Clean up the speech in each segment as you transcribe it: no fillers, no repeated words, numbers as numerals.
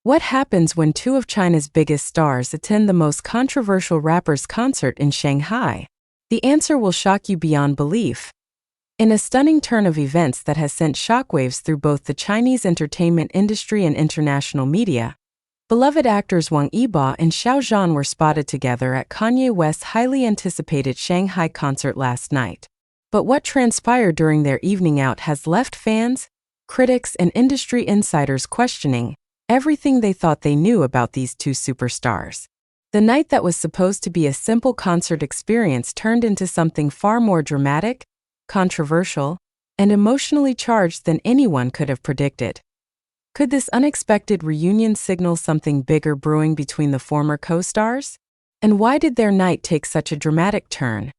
What happens when two of China's biggest stars attend the most controversial rapper's concert in Shanghai? The answer will shock you beyond belief. In a stunning turn of events that has sent shockwaves through both the Chinese entertainment industry and international media, beloved actors Wang Yibo and Xiao Zhan were spotted together at Kanye West's highly anticipated Shanghai concert last night. But what transpired during their evening out has left fans, critics, and industry insiders questioning everything they thought they knew about these two superstars. The night that was supposed to be a simple concert experience turned into something far more dramatic, controversial, and emotionally charged than anyone could have predicted. Could this unexpected reunion signal something bigger brewing between the former co-stars? And why did their night take such a dramatic turn?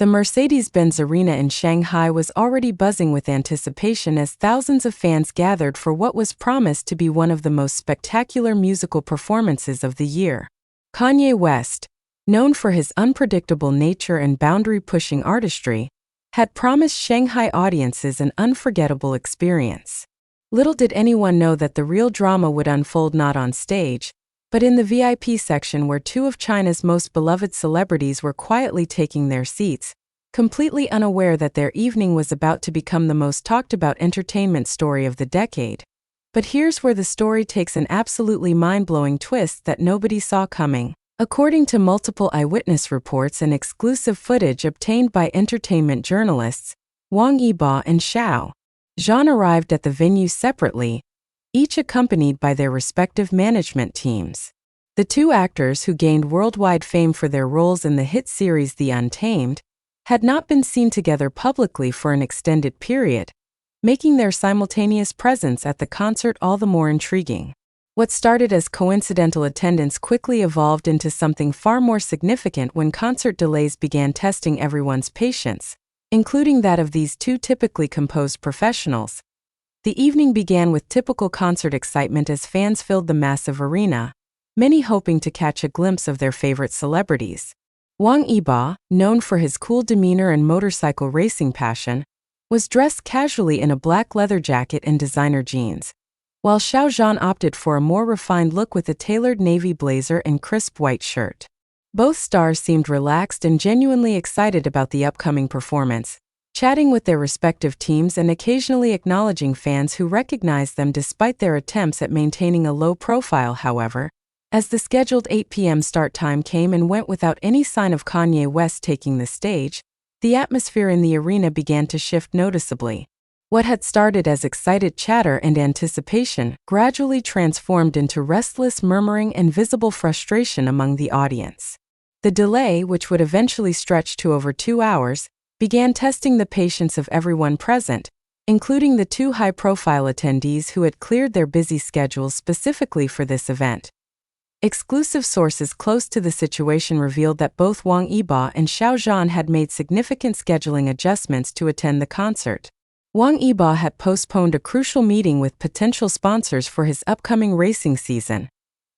The Mercedes-Benz Arena in Shanghai was already buzzing with anticipation as thousands of fans gathered for what was promised to be one of the most spectacular musical performances of the year. Kanye West, known for his unpredictable nature and boundary-pushing artistry, had promised Shanghai audiences an unforgettable experience. Little did anyone know that the real drama would unfold not on stage, but in the VIP section where two of China's most beloved celebrities were quietly taking their seats, completely unaware that their evening was about to become the most talked-about entertainment story of the decade. But here's where the story takes an absolutely mind-blowing twist that nobody saw coming. According to multiple eyewitness reports and exclusive footage obtained by entertainment journalists, Wang Yibo and Xiao Zhan arrived at the venue separately, each accompanied by their respective management teams. The two actors, who gained worldwide fame for their roles in the hit series The Untamed, had not been seen together publicly for an extended period, making their simultaneous presence at the concert all the more intriguing. What started as coincidental attendance quickly evolved into something far more significant when concert delays began testing everyone's patience, including that of these two typically composed professionals. The evening began with typical concert excitement as fans filled the massive arena, many hoping to catch a glimpse of their favorite celebrities. Wang Yibo, known for his cool demeanor and motorcycle racing passion, was dressed casually in a black leather jacket and designer jeans, while Xiao Zhan opted for a more refined look with a tailored navy blazer and crisp white shirt. Both stars seemed relaxed and genuinely excited about the upcoming performance, chatting with their respective teams and occasionally acknowledging fans who recognized them despite their attempts at maintaining a low profile. However, as the scheduled 8 p.m. start time came and went without any sign of Kanye West taking the stage, the atmosphere in the arena began to shift noticeably. What had started as excited chatter and anticipation gradually transformed into restless murmuring and visible frustration among the audience. The delay, which would eventually stretch to over 2 hours, began testing the patience of everyone present, including the two high-profile attendees who had cleared their busy schedules specifically for this event. Exclusive sources close to the situation revealed that both Wang Yibo and Xiao Zhan had made significant scheduling adjustments to attend the concert. Wang Yibo had postponed a crucial meeting with potential sponsors for his upcoming racing season,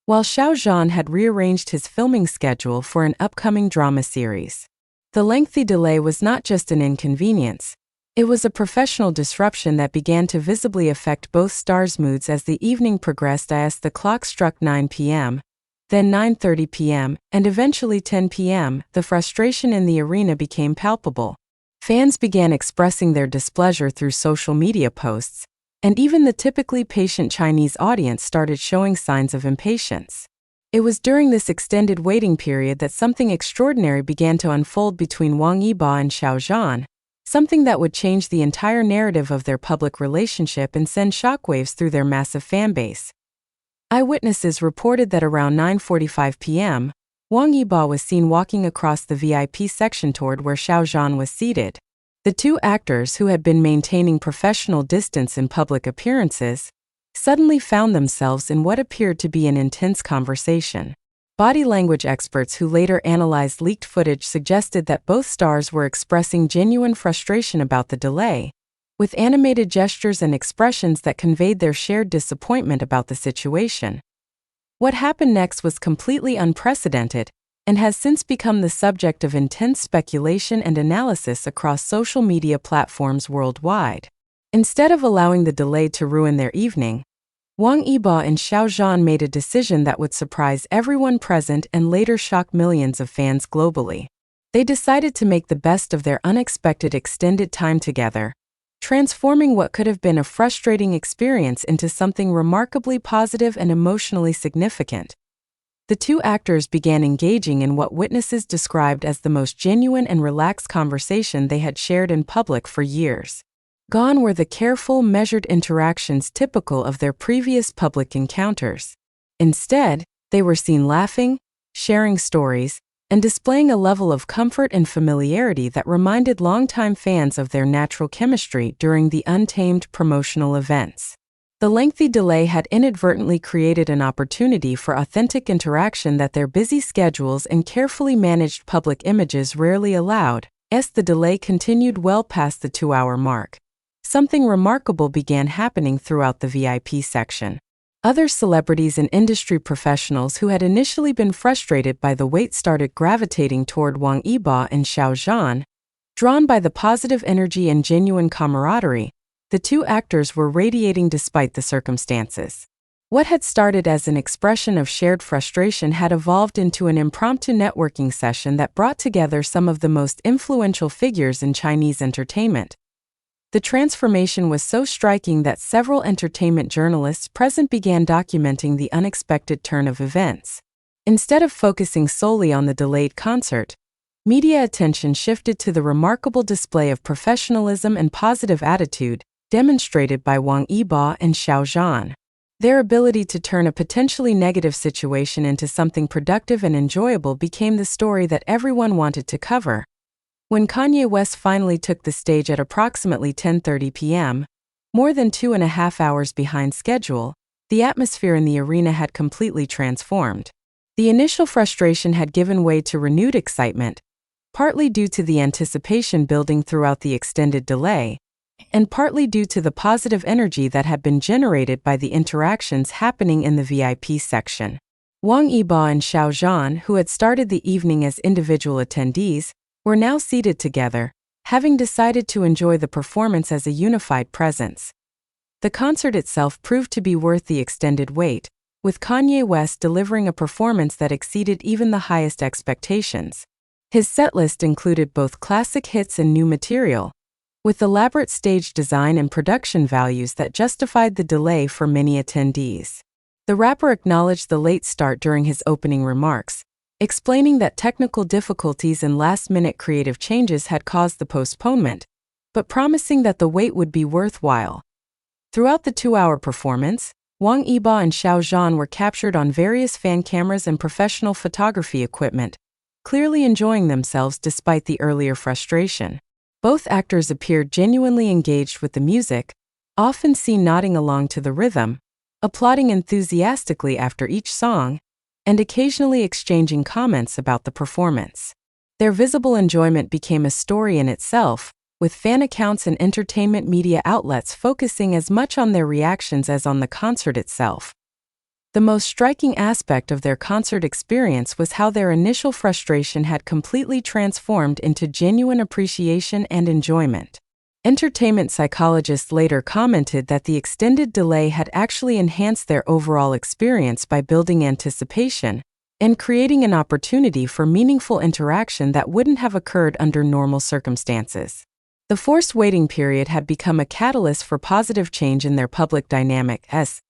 while Xiao Zhan had rearranged his filming schedule for an upcoming drama series. The lengthy delay was not just an inconvenience, it was a professional disruption that began to visibly affect both stars' moods as the evening progressed. As the clock struck 9 p.m., then 9:30 p.m., and eventually 10 p.m., the frustration in the arena became palpable. Fans began expressing their displeasure through social media posts, and even the typically patient Chinese audience started showing signs of impatience. It was during this extended waiting period that something extraordinary began to unfold between Wang Yibo and Xiao Zhan, something that would change the entire narrative of their public relationship and send shockwaves through their massive fanbase. Eyewitnesses reported that around 9:45 p.m., Wang Yibo was seen walking across the VIP section toward where Xiao Zhan was seated. The two actors, who had been maintaining professional distance in public appearances, suddenly found themselves in what appeared to be an intense conversation. Body language experts who later analyzed leaked footage suggested that both stars were expressing genuine frustration about the delay, with animated gestures and expressions that conveyed their shared disappointment about the situation. What happened next was completely unprecedented and has since become the subject of intense speculation and analysis across social media platforms worldwide. Instead of allowing the delay to ruin their evening, Wang Yibo and Xiao Zhan made a decision that would surprise everyone present and later shock millions of fans globally. They decided to make the best of their unexpected extended time together, transforming what could have been a frustrating experience into something remarkably positive and emotionally significant. The two actors began engaging in what witnesses described as the most genuine and relaxed conversation they had shared in public for years. Gone were the careful, measured interactions typical of their previous public encounters. Instead, they were seen laughing, sharing stories, and displaying a level of comfort and familiarity that reminded longtime fans of their natural chemistry during the untamed promotional events. The lengthy delay had inadvertently created an opportunity for authentic interaction that their busy schedules and carefully managed public images rarely allowed. As the delay continued well past the 2-hour mark, something remarkable began happening throughout the VIP section. Other celebrities and industry professionals who had initially been frustrated by the wait started gravitating toward Wang Yibo and Xiao Zhan. Drawn by the positive energy and genuine camaraderie, the two actors were radiating despite the circumstances. What had started as an expression of shared frustration had evolved into an impromptu networking session that brought together some of the most influential figures in Chinese entertainment. The transformation was so striking that several entertainment journalists present began documenting the unexpected turn of events. Instead of focusing solely on the delayed concert, media attention shifted to the remarkable display of professionalism and positive attitude demonstrated by Wang Yibo and Xiao Zhan. Their ability to turn a potentially negative situation into something productive and enjoyable became the story that everyone wanted to cover. When Kanye West finally took the stage at approximately 10:30 p.m., more than 2.5 hours behind schedule, the atmosphere in the arena had completely transformed. The initial frustration had given way to renewed excitement, partly due to the anticipation building throughout the extended delay, and partly due to the positive energy that had been generated by the interactions happening in the VIP section. Wang Yibo and Xiao Zhan, who had started the evening as individual attendees, were now seated together, having decided to enjoy the performance as a unified presence. The concert itself proved to be worth the extended wait, with Kanye West delivering a performance that exceeded even the highest expectations. His setlist included both classic hits and new material, with elaborate stage design and production values that justified the delay for many attendees. The rapper acknowledged the late start during his opening remarks, explaining that technical difficulties and last-minute creative changes had caused the postponement, but promising that the wait would be worthwhile. Throughout the 2-hour performance, Wang Yibo and Xiao Zhan were captured on various fan cameras and professional photography equipment, clearly enjoying themselves despite the earlier frustration. Both actors appeared genuinely engaged with the music, often seen nodding along to the rhythm, applauding enthusiastically after each song, and occasionally exchanging comments about the performance. Their visible enjoyment became a story in itself, with fan accounts and entertainment media outlets focusing as much on their reactions as on the concert itself. The most striking aspect of their concert experience was how their initial frustration had completely transformed into genuine appreciation and enjoyment. Entertainment psychologists later commented that the extended delay had actually enhanced their overall experience by building anticipation and creating an opportunity for meaningful interaction that wouldn't have occurred under normal circumstances. The forced waiting period had become a catalyst for positive change in their public dynamic as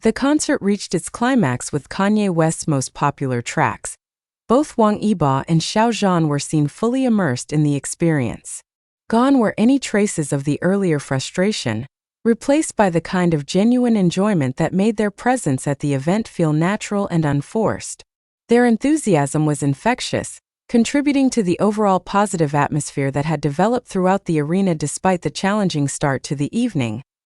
the concert reached its climax with Kanye West's most popular tracks. Both Wang Yibo and Xiao Zhan were seen fully immersed in the experience. Gone were any traces of the earlier frustration, replaced by the kind of genuine enjoyment that made their presence at the event feel natural and unforced. Their enthusiasm was infectious, contributing to the overall positive atmosphere that had developed throughout the arena despite the challenging start to the evening.